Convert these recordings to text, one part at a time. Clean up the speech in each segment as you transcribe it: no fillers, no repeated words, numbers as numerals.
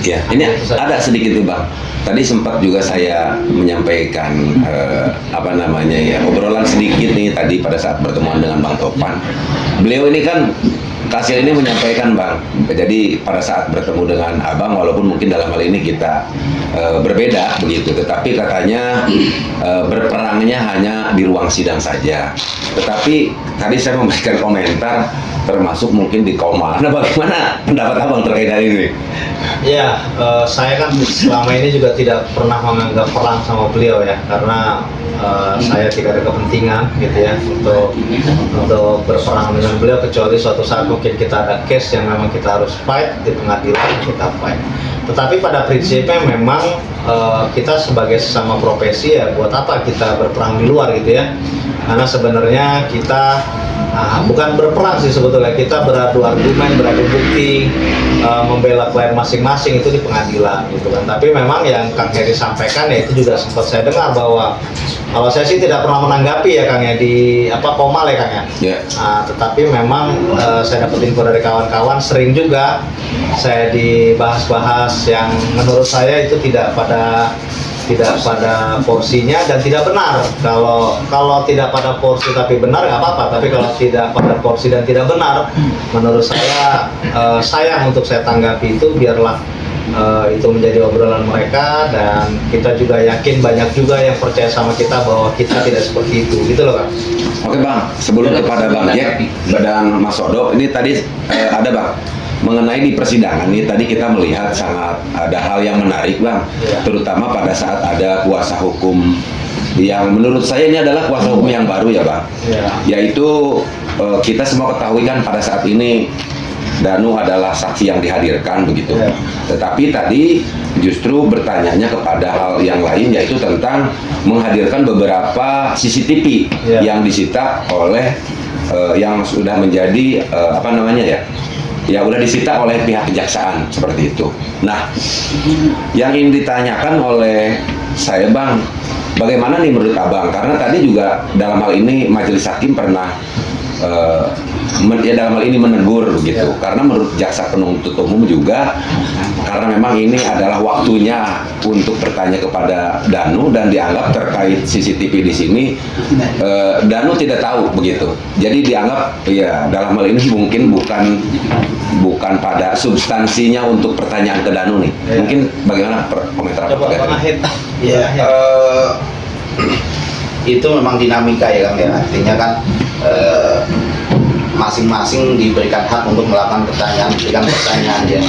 Ya, ini ada sedikit nih Bang. Tadi sempat juga saya menyampaikan apa namanya ya, obrolan sedikit nih tadi pada saat pertemuan dengan Bang Topan. Beliau ini kan Kasil ini menyampaikan Bang, jadi pada saat bertemu dengan Abang, walaupun mungkin dalam hal ini kita berbeda begitu, tetapi katanya berperangnya hanya di ruang sidang saja. Tetapi tadi saya memberikan komentar, termasuk mungkin di koma. Nah, bagaimana pendapat Abang terkait hal ini? Ya, saya kan selama ini juga tidak pernah menganggap perang sama beliau ya, karena saya tidak ada kepentingan gitu ya untuk berperang dengan beliau, kecuali suatu saat mungkin kita ada case yang memang kita harus fight di pengadilan, kita fight. Tetapi pada prinsipnya memang kita sebagai sesama profesi ya, buat apa kita berperang di luar gitu ya? Karena sebenarnya kita bukan berperang sih sebetulnya, kita beradu argumen, beradu bukti, membela klien masing-masing itu di pengadilan gitu kan. Tapi memang yang Kang Heri sampaikan ya, itu juga sempat saya dengar bahwa kalau saya sih tidak pernah menanggapi ya Kang ya, di Komal ya Kang ya. Yeah. Tetapi memang saya dapat info dari kawan-kawan, sering juga saya dibahas-bahas yang menurut saya itu tidak pada porsinya dan tidak benar. Kalau tidak pada porsi tapi benar nggak apa-apa, tapi kalau tidak pada porsi dan tidak benar, menurut saya sayang untuk saya tanggapi itu. Biarlah itu menjadi obrolan mereka, dan kita juga yakin banyak juga yang percaya sama kita bahwa kita tidak seperti itu, gitu loh Kang. Oke Bang, sebelum kepada Bang Jack dan Mas Odo, ini tadi ada Bang, mengenai di persidangan ini tadi kita melihat sangat ada hal yang menarik Bang, terutama pada saat ada kuasa hukum yang menurut saya ini adalah kuasa hukum yang baru ya Bang, yaitu kita semua ketahui kan pada saat ini Danu adalah saksi yang dihadirkan begitu, tetapi tadi justru bertanyanya kepada hal yang lain, yaitu tentang menghadirkan beberapa CCTV yang disita oleh yang sudah menjadi apa namanya ya udah disita oleh pihak kejaksaan seperti itu. Nah, yang ingin ditanyakan oleh saya Bang, bagaimana nih menurut Abang? Karena tadi juga dalam hal ini majelis hakim pernah dalam hal ini menegur begitu, karena menurut jaksa penuntut umum juga, karena memang ini adalah waktunya untuk bertanya kepada Danu dan dianggap terkait CCTV di sini Danu tidak tahu begitu, jadi dianggap ya dalam hal ini mungkin bukan pada substansinya untuk pertanyaan ke Danu nih. Mungkin bagaimana komentar Abang? Itu memang dinamika ya Kang ya, artinya kan masing-masing diberikan hak untuk melakukan pertanyaan ya.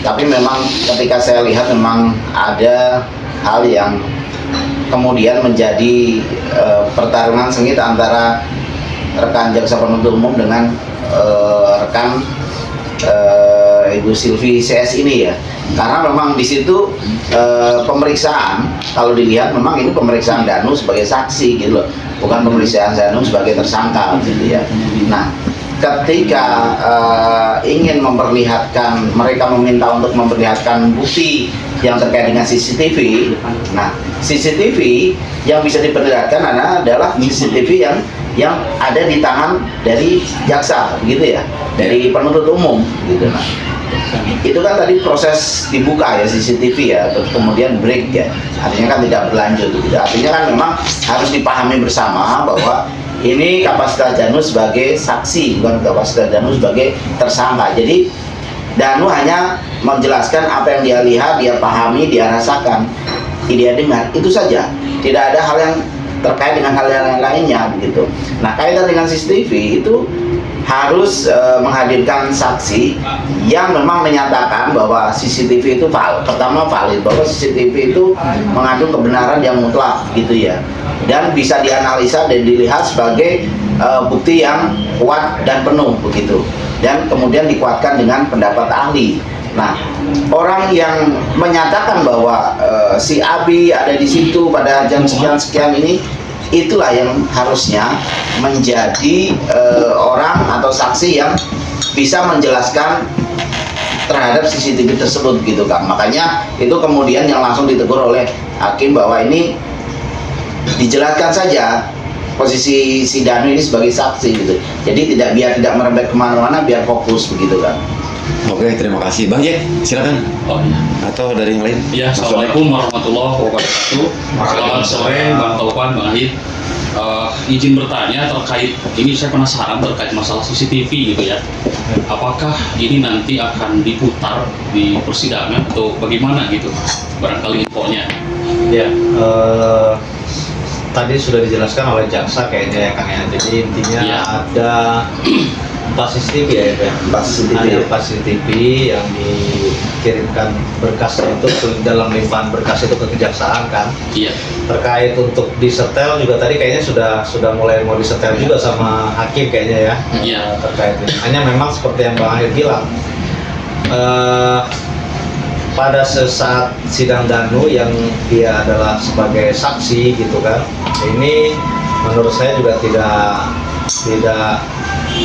Tapi memang ketika saya lihat memang ada hal yang kemudian menjadi pertarungan sengit antara rekan jaksa penuntut umum dengan rekan Ibu Silvi CS ini ya, karena memang di situ pemeriksaan, kalau dilihat memang ini pemeriksaan Danu sebagai saksi gitu loh, bukan pemeriksaan Danu sebagai tersangka gitu ya. Nah, ketika ingin memperlihatkan, mereka meminta untuk memperlihatkan bukti yang terkait dengan CCTV. Nah, CCTV yang bisa diperlihatkan adalah CCTV yang ada di tangan dari jaksa gitu ya, dari penuntut umum gitu. Nah, itu kan tadi proses dibuka ya CCTV ya, terus kemudian break ya, artinya kan tidak berlanjut gitu. Artinya kan memang harus dipahami bersama bahwa ini kapasitas Danu sebagai saksi, bukan kapasitas Danu sebagai tersangka. Jadi Danu hanya menjelaskan apa yang dia lihat, dia pahami, dia rasakan, dia dengar, itu saja. Tidak ada hal yang terkait dengan hal yang lainnya begitu. Nah, kaitan dengan CCTV itu harus menghadirkan saksi yang memang menyatakan bahwa CCTV itu pertama valid, bahwa CCTV itu mengandung kebenaran yang mutlak gitu ya, dan bisa dianalisa dan dilihat sebagai bukti yang kuat dan penuh begitu, dan kemudian dikuatkan dengan pendapat ahli. Nah, orang yang menyatakan bahwa si Abi ada di situ pada jam sekian ini, itulah yang harusnya menjadi orang atau saksi yang bisa menjelaskan terhadap CCTV tersebut gitu Kang. Makanya itu kemudian yang langsung ditegur oleh hakim bahwa ini dijelaskan saja posisi si Danu ini sebagai saksi gitu. Jadi biar tidak merembet kemana-mana, biar fokus begitu kan. Oke, terima kasih. Bang Jack, silakan. Oh iya. Atau dari yang lain? Ya, assalamualaikum warahmatullahi wabarakatuh. Selamat sore, Bang Taufan, Bang Ahid. Izin bertanya terkait ini, saya penasaran terkait masalah CCTV gitu ya. Apakah ini nanti akan diputar di persidangan atau bagaimana gitu? Barangkali infonya. Ya, tadi sudah dijelaskan oleh jaksa kayaknya ya Kang ya. Jadi intinya Ya. ada 4 CCTV ya itu ya. 4 CCTV. Ada 4 CCTV yang dikirimkan berkasnya itu dalam limpahan berkas itu ke kejaksaan kan. Iya. Terkait untuk disetel juga tadi kayaknya sudah mulai mau disetel juga sama hakim kayaknya ya. Iya. Terkait ini. Hanya memang seperti yang Bang Ahir bilang. Pada saat sidang Danu yang dia adalah sebagai saksi gitu kan, ini menurut saya juga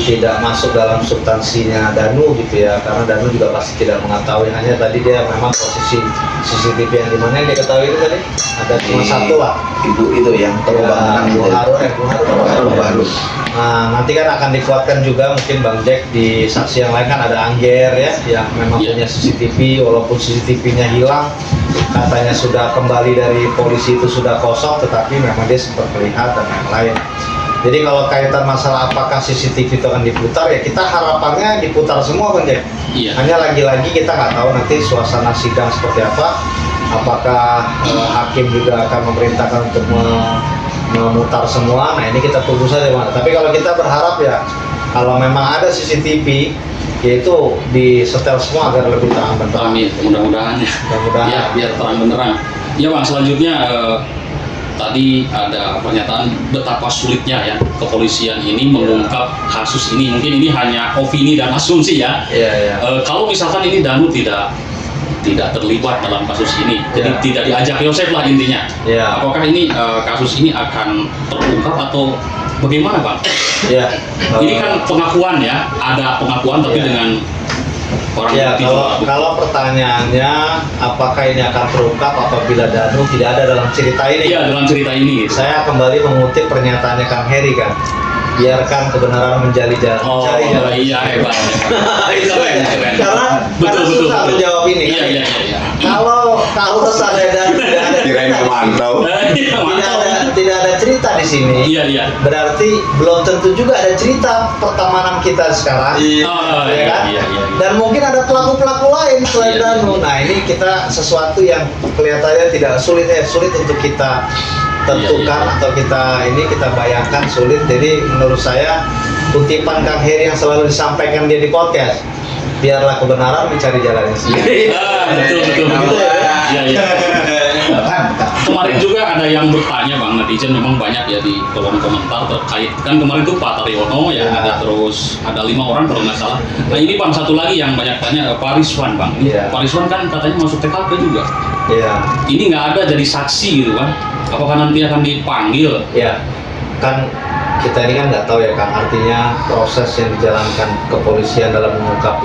tidak masuk dalam substansinya Danu gitu ya, karena Danu juga pasti tidak mengetahui, hanya tadi dia memang posisi CCTV yang di mana yang dia ketahui itu tadi ada cuma satu lah. Ibu itu yang terbangunan Bu Harun. baru. Nah, nanti kan akan dikuatkan juga mungkin Bang Jack di saksi yang lain kan ada Angger ya yang memang Iya. punya CCTV, walaupun CCTV-nya hilang, katanya sudah kembali dari polisi itu sudah kosong, tetapi memang dia sempat melihat dan lain-lain. Jadi kalau kaitan masalah apakah CCTV itu akan diputar, ya kita harapannya diputar semua Bang Jack. Iya. Hanya lagi-lagi kita nggak tahu nanti suasana sidang seperti apa. Apakah hakim juga akan memerintahkan untuk memutar semua? Nah ini kita tunggu saja Bang. Tapi kalau kita berharap ya, kalau memang ada CCTV, yaitu disetel semua agar lebih terang benderang. Amin, mudah-mudahan ya. Mudah-mudahan. Ya, biar terang benderang. Ya Bang, selanjutnya tadi ada pernyataan betapa sulitnya ya kepolisian ini mengungkap kasus ini. Mungkin ini hanya opini dan asumsi ya. Iya, iya. Kalau misalkan ini Danu tidak terlibat dalam kasus ini, jadi Ya. tidak diajak Yosef lah intinya. Ya. Apakah ini kasus ini akan terungkap atau bagaimana Bang? Ya. Ini kan pengakuan ya, ada pengakuan tapi Ya. dengan orang Ya, bukti kalau juga. kalau pertanyaannya apakah ini akan terungkap apabila Danu tidak ada dalam cerita ini? Iya, dalam cerita ini gitu. Saya kembali mengutip pernyataannya Kang Heri kan, biarkan kebenaran mencari jalan. Oh iya, hebat. Itu Keren, keren. Karena Betul, susah betul. menjawab ini. Iya, iya, iya. Kalau saya dan tidak ada Kirain memantau. Iya, mantap. tidak ada cerita di sini, Iya, iya. berarti belum tentu juga ada cerita pertemanan kita sekarang. Oh, Ya iya, kan? iya, iya. Dan mungkin ada pelaku-pelaku lain selain Iya, Danu. Nah ini kita sesuatu yang kelihatannya tidak sulit untuk kita tentukan Iya, iya. atau kita bayangkan sulit. Jadi menurut saya kutipan Kang Heri yang selalu disampaikan dia di podcast, biarlah kebenaran mencari jalannya sendiri. Betul. Gitu ya. Iya, iya. Kemarin juga ada yang bertanya Bang, netizen memang banyak ya di kolom komentar terkait kan kemarin tuh Pak Taryono ya, Ya. ada 5 orang kalau nggak salah. Nah ini Bang, satu lagi yang banyak tanya Pak Rizwan Bang. Ini Ya. Pak Rizwan kan katanya masuk TKP juga. Ya. Ini nggak ada jadi saksi gitu kan? Apakah nanti akan dipanggil? Ya, kan kita ini kan nggak tahu ya Kang, artinya proses yang dijalankan kepolisian dalam mengungkap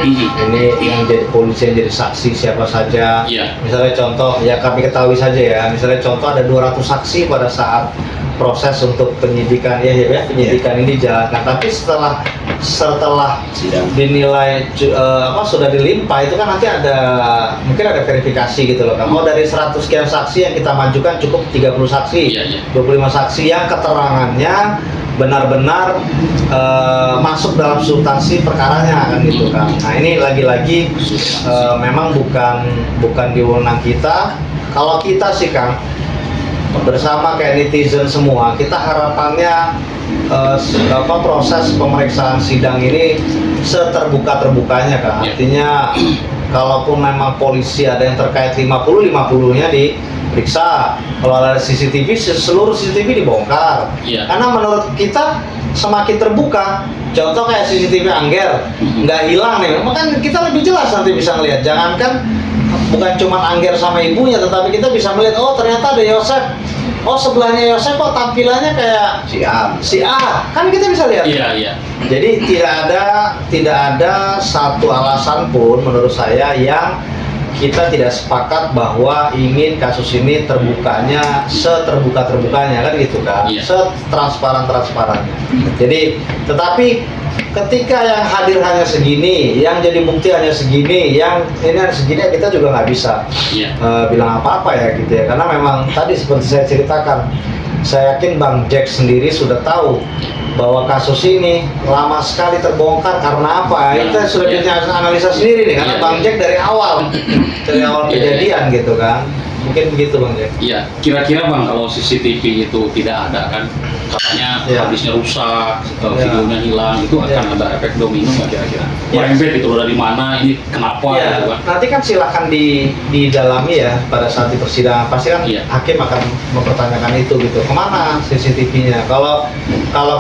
ini yang jadi polisi yang jadi saksi siapa saja. Iya. Misalnya contoh, ya kami ketahui saja ya, misalnya contoh ada 200 saksi pada saat proses untuk penyidikan penyidikan ini dijalankan, tapi setelah Sidang. dinilai sudah dilimpah itu kan nanti mungkin ada verifikasi gitu loh kan. Dari 100 sekian saksi yang kita majukan cukup 30 saksi, Iya, iya. 25 saksi yang keterangannya benar-benar masuk dalam substansi perkaranya kan gitu kan. Nah ini lagi-lagi memang bukan di wewenang kita. Kalau kita sih Kang, bersama kayak netizen semua, kita harapannya proses pemeriksaan sidang ini seterbuka-terbukanya kan. Ya. Artinya kalaupun memang polisi ada yang terkait 50-50-nya diperiksa. Kalau ada CCTV, seluruh CCTV dibongkar. Iya. Karena menurut kita semakin terbuka, contoh kayak CCTV Angger nggak hilang nih, makanya kita lebih jelas nanti bisa ngelihat. Jangankan bukan cuma Angger sama ibunya, tetapi kita bisa melihat, oh ternyata ada Yosef, oh sebelahnya Yosef kok tampilannya kayak si A, kan kita bisa lihat. Iya, iya. Jadi tidak ada satu alasan pun menurut saya yang kita tidak sepakat bahwa ingin kasus ini terbukanya seterbuka-terbukanya kan gitu kan, Iya. setransparan-transparannya. Jadi tetapi ketika yang hadir hanya segini, yang jadi bukti hanya segini, yang ini hanya segini, kita juga nggak bisa Iya. bilang apa-apa ya gitu ya. Karena memang tadi seperti saya ceritakan, saya yakin Bang Jack sendiri sudah tahu bahwa kasus ini lama sekali terbongkar karena apa? Ya, Itu sudah ya. bisa analisa sendiri nih, karena Ya, Bang ya. Jack dari awal Ya, kejadian gitu kan. Mungkin begitu Bang Jack. Iya, kira-kira Bang kalau CCTV itu tidak ada kan katanya Iya. habisnya rusak, Iya. videonya hilang, itu akan Iya. ada efek domino nggak kira-kira? Iya. Merembet itu loh, dari mana, ini kenapa Ya, gitu kan? nanti kan silakan didalami ya pada saat di persidangan. Pasti kan Iya. hakim akan mempertanyakan itu gitu. Kemana CCTV-nya? Kalau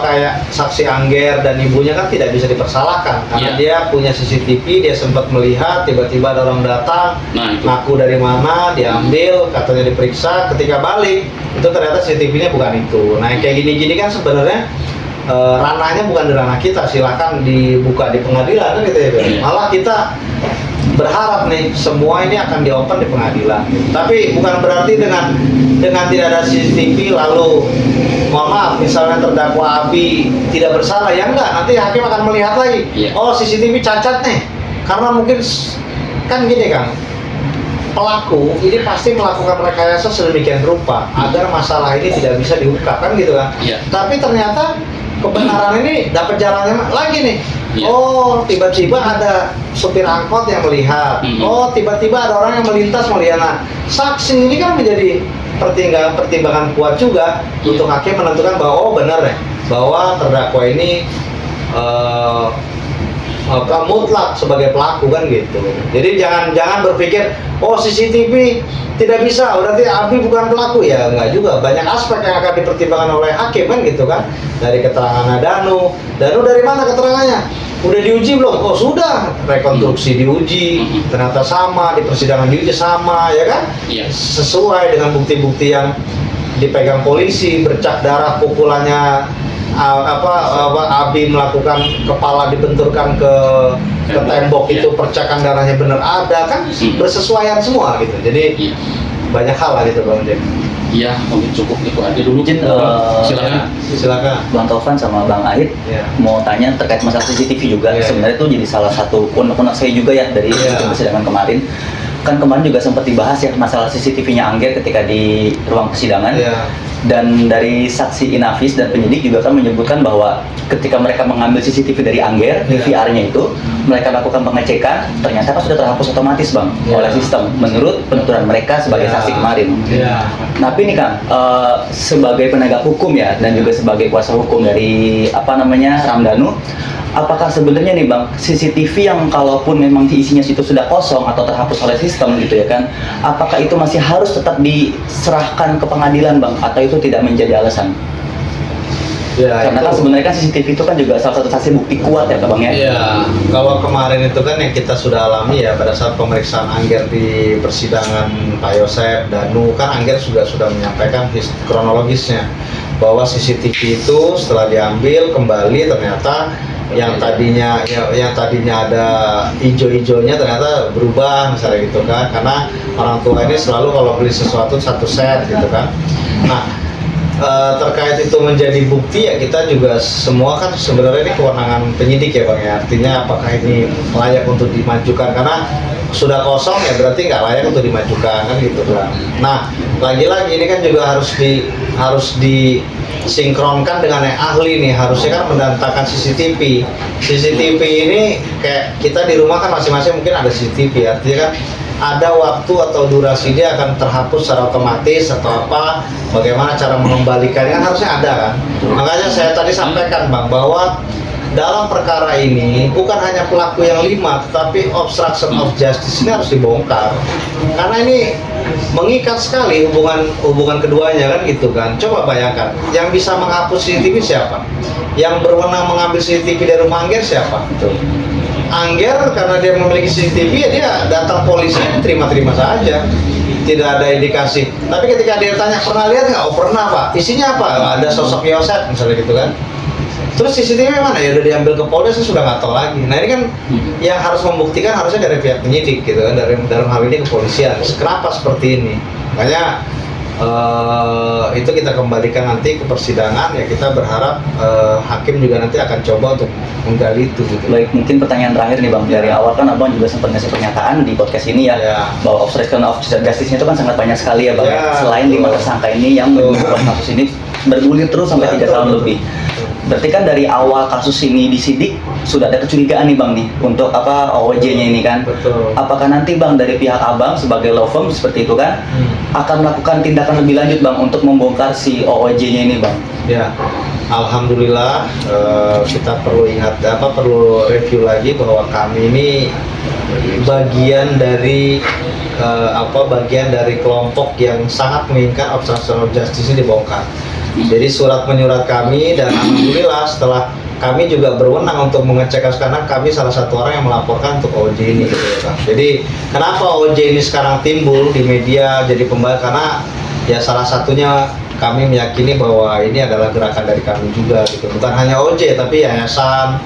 kayak saksi Angger dan ibunya kan tidak bisa dipersalahkan karena Iya. dia punya CCTV, dia sempat melihat tiba-tiba ada orang datang, Nah itu. ngaku dari mana, diambil, katanya diperiksa, ketika balik itu ternyata CCTV-nya bukan itu. Nah kayak gini-gini kan sebenarnya ranahnya bukan di ranah kita, silakan dibuka di pengadilan kan gitu ya. Iya. Malah kita berharap nih semua ini akan diopen di pengadilan. Tapi bukan berarti dengan tidak ada CCTV lalu mohon maaf misalnya terdakwa Abi tidak bersalah, ya enggak, nanti hakim akan melihat lagi. Iya. Oh CCTV cacat nih, karena mungkin kan gini Kang, pelaku ini pasti melakukan rekayasa sedemikian rupa agar masalah ini tidak bisa diungkap kan gitu kan. Iya. Tapi ternyata kebenaran ini dapat jalannya lagi nih. Iya. Oh, tiba-tiba ada supir angkot yang melihat. Mhm. Oh, tiba-tiba ada orang yang melintas melihat. Nah, saksi ini kan menjadi pertimbangan kuat juga Iya. untuk hakim menentukan bahwa oh benar ya, bahwa terdakwa ini mutlak sebagai pelaku kan gitu. Jadi jangan berpikir oh CCTV tidak bisa berarti Abi bukan pelaku, ya enggak juga. Banyak aspek yang akan dipertimbangkan oleh hakim kan gitu kan. Dari keterangan Danu dari mana keterangannya? Udah diuji belum? Oh sudah, rekonstruksi diuji, ternyata sama, di persidangan diuji sama, ya kan? Iya. Sesuai dengan bukti-bukti yang dipegang polisi, bercak darah pukulannya Abi melakukan kepala dibenturkan ke tembok Iya. itu, percakan darahnya benar ada kan, bersesuaian semua gitu. Jadi Iya. banyak hal lah gitu Bang Jack. Iya, mungkin cukup itu aja dulu. Izin, Silakan. Silakan. Bang Taufan sama Bang Ahid Ya. mau tanya terkait masalah CCTV juga. Iya, Sebenarnya itu jadi salah satu unek-unek saya juga ya dari Iya. persidangan kemarin. Kan kemarin juga sempat dibahas ya masalah CCTV-nya Angger ketika di ruang persidangan. Iya. Dan dari saksi Inavis dan penyidik juga kan menyebutkan bahwa ketika mereka mengambil CCTV dari Angger, Iya. VR-nya itu, mereka lakukan pengecekan, ternyata kan sudah terhapus otomatis Bang Iya. oleh sistem menurut penuturan mereka sebagai Iya. saksi kemarin. Iya. Tapi nih Kang, sebagai penegak hukum ya dan juga sebagai kuasa hukum dari Ramdhanu, apakah sebenarnya nih Bang, CCTV yang kalaupun memang isinya situ sudah kosong atau terhapus oleh sistem gitu ya kan, apakah itu masih harus tetap diserahkan ke pengadilan Bang atau itu tidak menjadi alasan? Ya, Karena kan sebenarnya kan CCTV itu kan juga salah satu saksi bukti kuat ya Bang ya? Iya, kalau kemarin itu kan yang kita sudah alami ya pada saat pemeriksaan Angger di persidangan Pak Yosep, Danu, kan Angger sudah menyampaikan kronologisnya bahwa CCTV itu setelah diambil kembali ternyata yang tadinya ada hijau-hijaunya ternyata berubah misalnya gitu kan, karena orang tua ini selalu kalau beli sesuatu satu set gitu kan. Nah, terkait itu menjadi bukti ya kita juga semua kan sebenarnya ini kewenangan penyidik ya Bang ya, artinya apakah ini layak untuk dimajukan, karena sudah kosong ya berarti nggak layak untuk dimajukan kan gitu kan. Nah lagi-lagi ini kan juga harus disinkronkan dengan yang ahli nih, harusnya kan mendatangkan CCTV ini kayak kita di rumah kan masing-masing mungkin ada CCTV, artinya kan ada waktu atau durasi dia akan terhapus secara otomatis atau apa, bagaimana cara mengembalikannya kan harusnya ada kan. Makanya saya tadi sampaikan Bang bahwa dalam perkara ini bukan hanya pelaku yang 5 tetapi obstruction of justice ini harus dibongkar, karena ini mengikat sekali hubungan keduanya kan gitu kan. Coba bayangkan yang bisa menghapus CCTV siapa, yang berwenang mengambil CCTV dari rumah Angger siapa? Angger karena dia memiliki CCTV ya dia datang polisi terima-terima saja, tidak ada indikasi. Tapi ketika dia tanya pernah lihat nggak? Oh pernah Pak. Isinya apa? Ada sosok Yosep misalnya gitu kan. Terus CCTV mana? Ya udah diambil ke Polda, saya sudah nggak tahu lagi. Nah ini kan yang harus membuktikan harusnya dari pihak penyidik gitu kan, dalam hal ini kepolisian. Kenapa seperti ini? Makanya itu kita kembalikan nanti ke persidangan, ya kita berharap hakim juga nanti akan coba untuk menggali itu gitu. Baik, mungkin pertanyaan terakhir nih Bang. Dari awal kan Abang juga sempat ngasih pernyataan di podcast ini ya, Ya. bahwa obstruction of justice itu kan sangat banyak sekali ya Bang. Ya, Selain 5 betul. tersangka ini yang membuat kasus ini bergulir terus sampai 3 tahun Betul. lebih. Berarti kan dari awal kasus ini disidik sudah ada kecurigaan nih Bang nih untuk apa OOJ-nya ini kan. Betul. Apakah nanti Bang dari pihak Abang sebagai law firm seperti itu kan akan melakukan tindakan lebih lanjut Bang untuk membongkar si OOJ-nya ini Bang? Ya, alhamdulillah kita perlu ingat perlu review lagi bahwa kami ini bagian dari bagian dari kelompok yang sangat menginginkan obstruction of justice ini dibongkar. Jadi surat menyurat kami, dan alhamdulillah setelah kami juga berwenang untuk mengecek kasus, karena kami salah satu orang yang melaporkan untuk OOJ ini gitu ya Bang. Jadi kenapa OOJ ini sekarang timbul di media jadi pembahas, karena ya salah satunya kami meyakini bahwa ini adalah gerakan dari kami juga gitu. Bukan hanya OOJ tapi yayasan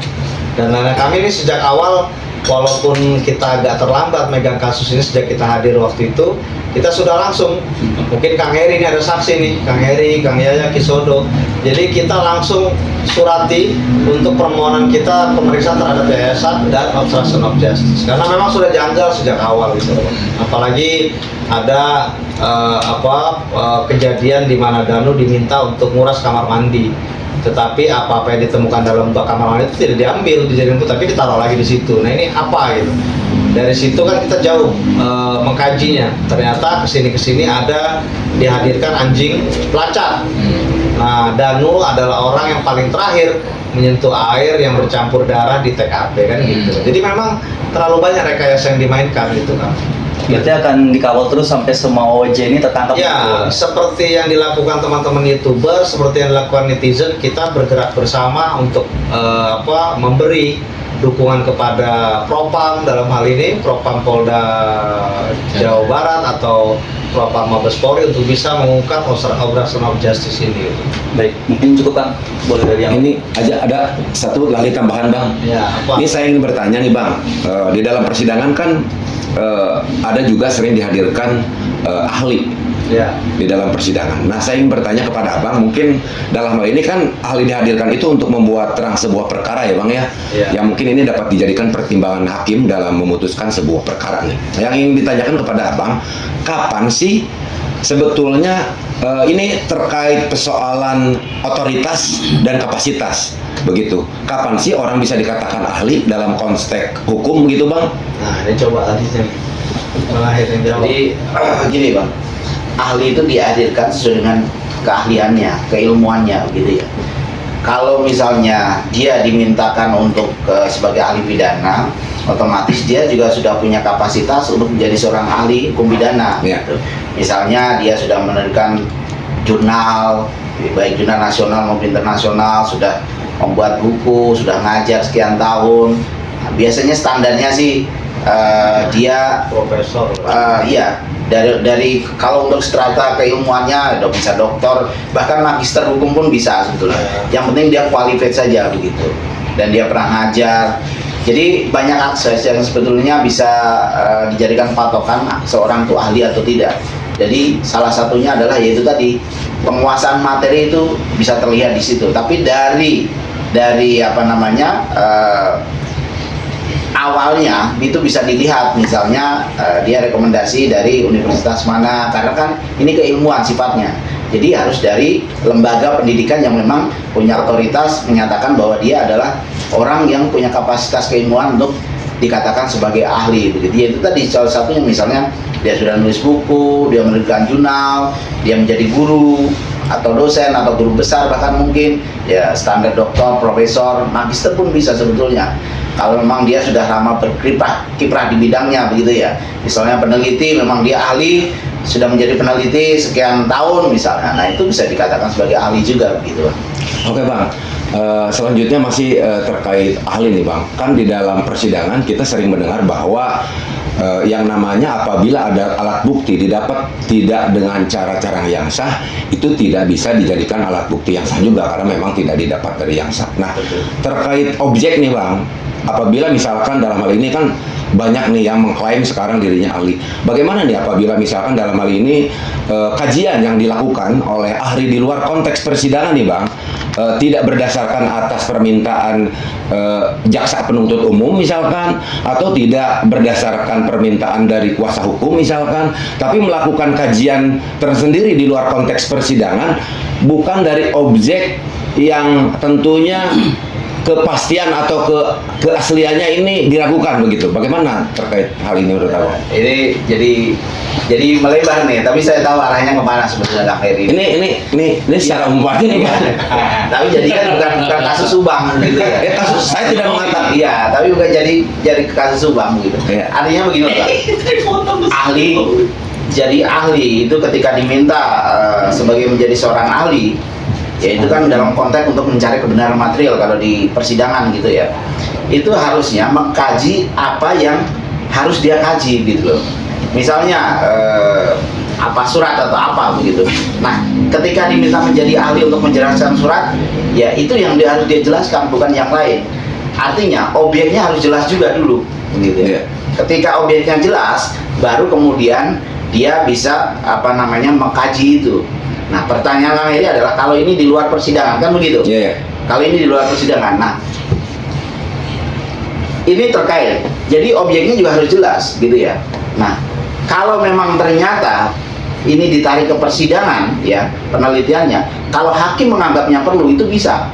dan lain-lain. Kami ini sejak awal, walaupun kita agak terlambat megang kasus ini sejak kita hadir waktu itu, kita sudah langsung, mungkin Kang Heri ini ada saksi nih, Kang Heri, Kang Yaya, Kisodo. Jadi kita langsung surati untuk permohonan kita pemeriksaan terhadap yayasan dan obstruction of justice, karena memang sudah janggal sejak awal gitu. Apalagi ada kejadian di mana Danu diminta untuk nguras kamar mandi, tetapi apa yang ditemukan dalam kamar mandi itu tidak diambil, dijadikan tapi ditaruh lagi di situ. Nah ini apa gitu? Dari situ kan kita jauh mengkajinya. Ternyata kesini ada dihadirkan anjing pelacak. Nah, Danu adalah orang yang paling terakhir menyentuh air yang bercampur darah di TKP kan gitu. Jadi memang terlalu banyak rekayasa yang dimainkan gitu kan. Berarti akan dikawal terus sampai semua OOJ ini tertangkap. Ya, seperti yang dilakukan teman-teman YouTuber, seperti yang dilakukan netizen, kita bergerak bersama untuk memberi dukungan kepada Propam, dalam hal ini Propam Polda Jawa Barat atau Propam Mabes Polri, untuk bisa mengungkap obstruction of justice ini. Baik, mungkin cukup Bang. Boleh dari yang Ini aja ada satu lagi tambahan Bang. Ya, apa? Ini saya ingin bertanya nih Bang, di dalam persidangan kan ada juga sering dihadirkan ahli Ya. di dalam persidangan. Nah, saya ingin bertanya kepada Abang, mungkin dalam hal ini kan ahli dihadirkan itu untuk membuat terang sebuah perkara ya Bang ya, Ya. yang mungkin ini dapat dijadikan pertimbangan hakim dalam memutuskan sebuah perkara nih. Yang ingin ditanyakan kepada Abang, kapan sih sebetulnya ini terkait persoalan otoritas dan kapasitas begitu? Kapan sih orang bisa dikatakan ahli dalam konteks hukum gitu Bang? Nah, ini coba tadi yang jawab. Jadi gini Bang, ahli itu dihadirkan sesuai dengan keahliannya, keilmuannya gitu ya. Kalau misalnya dia dimintakan untuk sebagai ahli pidana, otomatis dia juga sudah punya kapasitas untuk menjadi seorang ahli hukum pidana. Ya. Gitu. Misalnya dia sudah menerbitkan jurnal, baik jurnal nasional maupun internasional, sudah membuat buku, sudah ngajar sekian tahun. Nah, biasanya standarnya sih dia Profesor. iya, dari kalau untuk strata keilmuannya udah bisa doktor, bahkan magister hukum pun bisa sebetulnya. Yang penting dia qualified saja begitu, dan dia pernah ngajar. Jadi banyak akses yang sebetulnya bisa dijadikan patokan seorang itu ahli atau tidak. Jadi salah satunya adalah yaitu tadi, penguasaan materi itu bisa terlihat di situ. Tapi dari awalnya itu bisa dilihat, misalnya dia rekomendasi dari universitas mana, karena kan ini keilmuan sifatnya. Jadi harus dari lembaga pendidikan yang memang punya otoritas menyatakan bahwa dia adalah orang yang punya kapasitas keilmuan untuk dikatakan sebagai ahli begitu. Ya, itu tadi salah satunya, misalnya dia sudah nulis buku, dia menerbitkan jurnal, dia menjadi guru atau dosen atau guru besar, bahkan mungkin ya standar doktor, profesor, magister pun bisa sebetulnya. Kalau memang dia sudah lama kiprah di bidangnya begitu ya. Misalnya peneliti, memang dia ahli, sudah menjadi peneliti sekian tahun misalnya. Nah, itu bisa dikatakan sebagai ahli juga begitu. Oke Bang, selanjutnya masih terkait ahli nih Bang. Kan di dalam persidangan kita sering mendengar bahwa yang namanya apabila ada alat bukti didapat tidak dengan cara-cara yang sah, itu tidak bisa dijadikan alat bukti yang sah juga, karena memang tidak didapat dari yang sah. Nah, terkait objek nih Bang, apabila misalkan dalam hal ini kan banyak nih yang mengklaim sekarang dirinya ahli. Bagaimana nih apabila misalkan dalam hal ini kajian yang dilakukan oleh ahli di luar konteks persidangan nih Bang, tidak berdasarkan atas permintaan jaksa penuntut umum misalkan, atau tidak berdasarkan permintaan dari kuasa hukum misalkan, tapi melakukan kajian tersendiri di luar konteks persidangan, bukan dari objek yang tentunya kepastian atau keasliannya ini diragukan begitu. Bagaimana terkait hal ini menurut Abang? Ini jadi melebar nih, tapi saya tahu arahnya kemana sebenarnya Kak Heri. Ini secara umum aja nih Pak. Tapi jadi kan bukan kasus Subang gitu ya. Kasus saya tidak mengatakan. Iya, tapi bukan jadi kasus Subang gitu. Iya. Artinya begini Pak. Ahli jadi ahli itu ketika diminta sebagai menjadi seorang ahli, ya itu kan dalam konteks untuk mencari kebenaran material kalau di persidangan gitu ya, itu harusnya mengkaji apa yang harus dia kaji gitu loh. Misalnya apa surat atau apa begitu. Nah, ketika diminta menjadi ahli untuk menjelaskan surat, ya itu yang harus dia jelaskan, bukan yang lain. Artinya objeknya harus jelas juga dulu gitu ya. Ketika objeknya jelas, baru kemudian dia bisa mengkaji itu. Nah, pertanyaan ini adalah kalau ini di luar persidangan kan begitu? Iya. Kalau ini di luar persidangan, nah ini terkait. Jadi objeknya juga harus jelas, gitu ya. Nah, kalau memang ternyata ini ditarik ke persidangan, ya penelitiannya, kalau hakim menganggapnya perlu itu bisa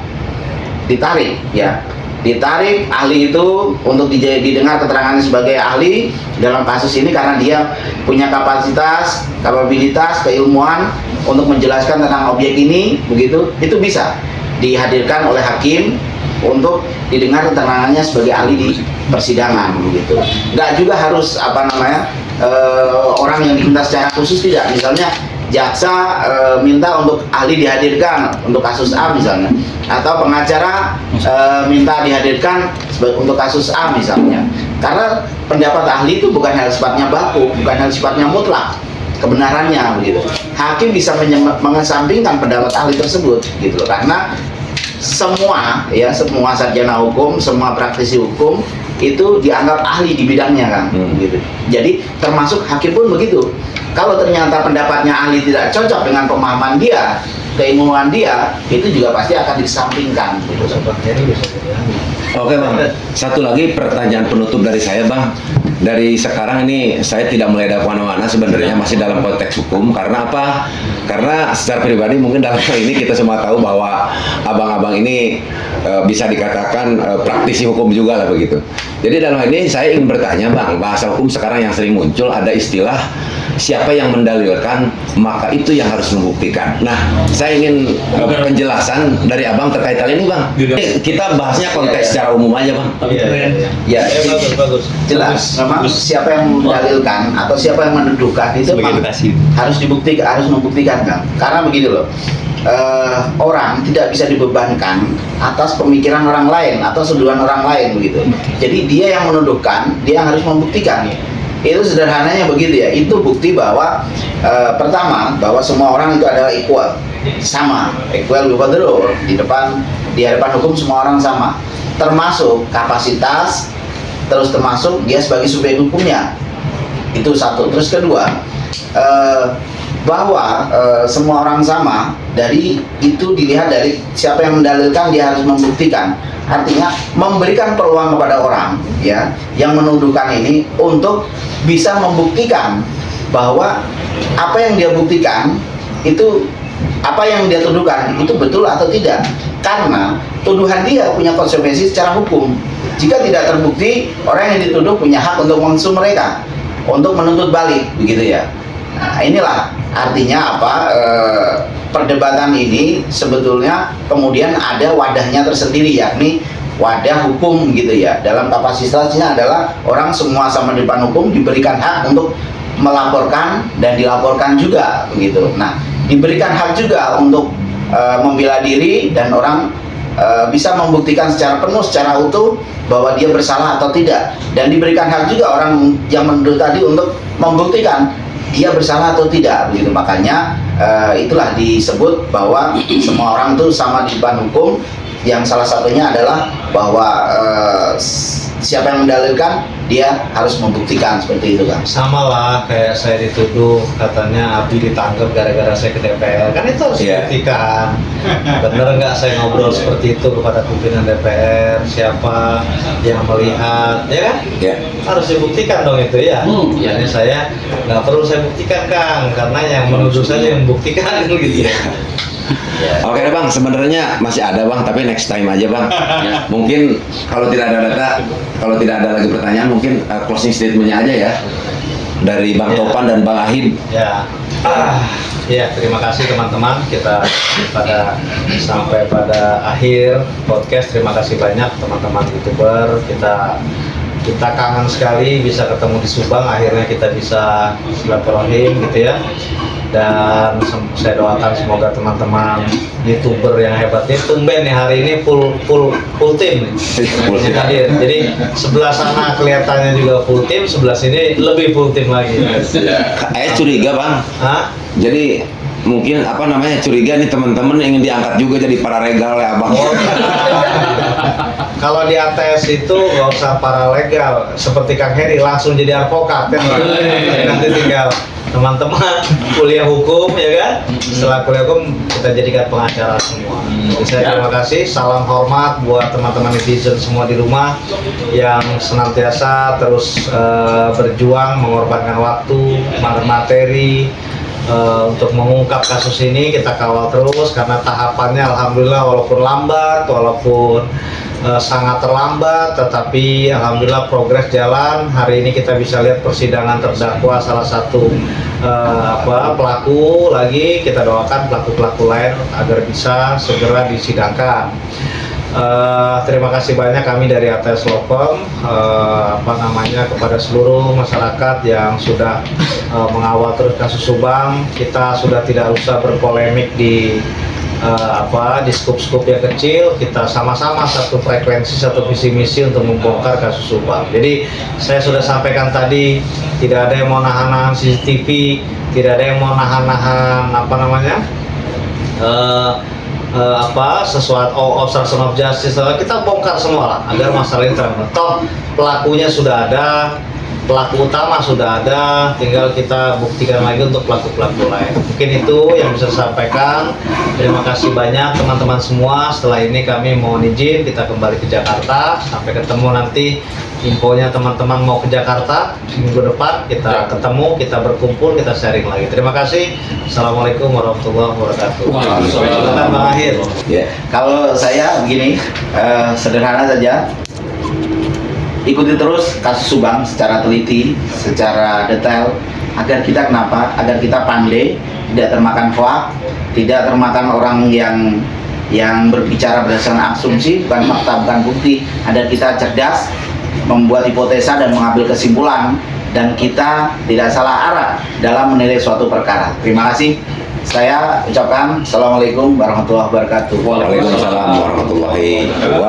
ditarik, ya. Ditarik ahli itu untuk didengar keterangannya sebagai ahli dalam kasus ini karena dia punya kapasitas, kapabilitas, keilmuan untuk menjelaskan tentang objek ini, begitu, itu bisa dihadirkan oleh hakim untuk didengar keterangannya sebagai ahli di persidangan, begitu. Nggak juga harus orang yang diminta secara khusus, tidak. Misalnya jaksa minta untuk ahli dihadirkan untuk kasus A misalnya, atau pengacara minta dihadirkan untuk kasus A misalnya. Karena pendapat ahli itu bukan hal sifatnya baku, bukan hal sifatnya mutlak kebenarannya begitu. Hakim bisa mengesampingkan pendapat ahli tersebut gitu loh, karena semua sarjana hukum, semua praktisi hukum itu dianggap ahli di bidangnya kan gitu. Jadi termasuk hakim pun begitu. Kalau ternyata pendapatnya ahli tidak cocok dengan pemahaman dia, keilmuan dia, itu juga pasti akan disampingkan gitu. Oke Bang, satu lagi pertanyaan penutup dari saya Bang. Dari sekarang ini saya tidak meledak mana-mana, sebenarnya masih dalam konteks hukum. Karena apa? Karena secara pribadi mungkin dalam hal ini kita semua tahu bahwa abang-abang ini bisa dikatakan praktisi hukum juga lah begitu. Jadi dalam hal ini saya ingin bertanya Bang, bahasa hukum sekarang yang sering muncul ada istilah siapa yang mendalilkan maka itu yang harus membuktikan. Nah, saya ingin penjelasan dari Abang terkait hal ini Bang. Kita bahasnya konteks secara umum aja Bang. Ya, bagus. Jelas, memang siapa yang mendalilkan atau siapa yang menuduhkan itu harus membuktikan kan. Karena begini loh, orang tidak bisa dibebankan atas pemikiran orang lain atau tuduhan orang lain begitu. Jadi dia yang menuduhkan, dia yang harus membuktikan. Itu sederhananya begitu ya. Itu bukti bahwa pertama bahwa semua orang itu adalah equal, sama, equal before the law, di hadapan hukum semua orang sama, termasuk kapasitas, terus termasuk dia sebagai subjek hukumnya. Itu satu. Terus kedua, bahwa semua orang sama, dari itu dilihat dari siapa yang mendalilkan, dia harus membuktikan. Artinya memberikan peluang kepada orang ya yang menuduhkan ini untuk bisa membuktikan bahwa apa yang dia buktikan itu, apa yang dia tuduhkan itu betul atau tidak. Karena tuduhan dia punya konsekuensi secara hukum. Jika tidak terbukti, orang yang dituduh punya hak untuk mengusung mereka, untuk menuntut balik begitu ya. Nah, inilah artinya perdebatan ini sebetulnya kemudian ada wadahnya tersendiri, yakni wadah hukum gitu ya. Dalam kapasitasnya adalah orang semua sama di depan hukum diberikan hak untuk melaporkan dan dilaporkan juga begitu. Nah, diberikan hak juga untuk membela diri dan orang bisa membuktikan secara penuh, secara utuh bahwa dia bersalah atau tidak, dan diberikan hak juga orang yang menuduh tadi untuk membuktikan dia bersalah atau tidak begitu. Makanya itulah disebut bahwa semua orang itu sama di depan hukum, yang salah satunya adalah bahwa siapa yang mendalilkan dia harus membuktikan seperti itu kan. Sama lah kayak saya dituduh katanya Abi ditangkap gara-gara saya ke DPR, kan itu harus Iya. dibuktikan. Bener nggak saya ngobrol seperti itu kepada pimpinan DPR, siapa yang melihat, ya kan? Ya. Harus dibuktikan dong itu ya. Jadi saya nggak perlu saya buktikan Kang, karena yang menuduh saja yang membuktikan gitu ya. Oke deh Bang, sebenarnya masih ada Bang, tapi next time aja Bang. Mungkin kalau tidak ada data, kalau tidak ada lagi pertanyaan, mungkin closing statementnya aja ya dari Bang Ya. Topan dan Bang Ahid. Ya, ya terima kasih teman-teman. Kita sampai pada akhir podcast. Terima kasih banyak teman-teman YouTuber. Kita kangen sekali bisa ketemu di Subang. Akhirnya kita bisa silaturahim gitu ya. Dan saya doakan semoga teman-teman YouTuber yang hebat ini tumben nih hari ini full tim nih. Full tim. Hadir. Jadi sebelah sana kelihatannya juga full tim, sebelah sini lebih full tim lagi. Curiga Bang. Hah? Jadi mungkin apa namanya curiga nih teman-teman ingin diangkat juga jadi paralegal ya Bang. Oh, kalau di ATS itu nggak usah paralegal seperti Kang Heri, langsung jadi advokat kan. Nanti tinggal teman-teman kuliah hukum ya kan. Setelah kuliah hukum kita jadikan pengacara semua. Jadi saya terima kasih, salam hormat buat teman-teman netizen semua di rumah yang senantiasa terus berjuang mengorbankan waktu, materi untuk mengungkap kasus ini. Kita kawal terus karena tahapannya alhamdulillah walaupun lambat, walaupun sangat terlambat, tetapi alhamdulillah progres jalan. Hari ini kita bisa lihat persidangan terdakwa salah satu pelaku lagi. Kita doakan pelaku-pelaku lain agar bisa segera disidangkan. Terima kasih banyak kami dari ATS Lopem kepada seluruh masyarakat yang sudah mengawal terus kasus Subang. Kita sudah tidak usah berpolemik di skup-skup yang kecil. Kita sama-sama satu frekuensi, satu visi misi untuk membongkar kasus Subang. Jadi saya sudah sampaikan tadi, tidak ada yang mau nahan-nahan CCTV, tidak ada yang mau nahan-nahan sesuatu obstruction of justice. Kita bongkar semua lah agar masalah ini terang. Toh pelakunya sudah ada, pelaku utama sudah ada, tinggal kita buktikan lagi untuk pelaku-pelaku lain. Mungkin itu yang bisa saya sampaikan. Terima kasih banyak teman-teman semua. Setelah ini kami mohon izin kita kembali ke Jakarta. Sampai ketemu nanti. Infonya teman-teman mau ke Jakarta minggu depan, kita ketemu, kita berkumpul, kita sharing lagi. Terima kasih. Assalamualaikum warahmatullahi wabarakatuh. Silakan Bang Ahid. Ya. Kalau saya begini, sederhana saja. Ikuti terus kasus Subang secara teliti, secara detail, agar kita agar kita pandai, tidak termakan hoak, tidak termakan orang yang berbicara berdasarkan asumsi, bukan fakta, bukan bukti, agar kita cerdas, membuat hipotesa dan mengambil kesimpulan, dan kita tidak salah arah dalam menilai suatu perkara. Terima kasih. Saya ucapkan Assalamualaikum warahmatullahi wabarakatuh. Waalaikumsalam warahmatullahi wabarakatuh.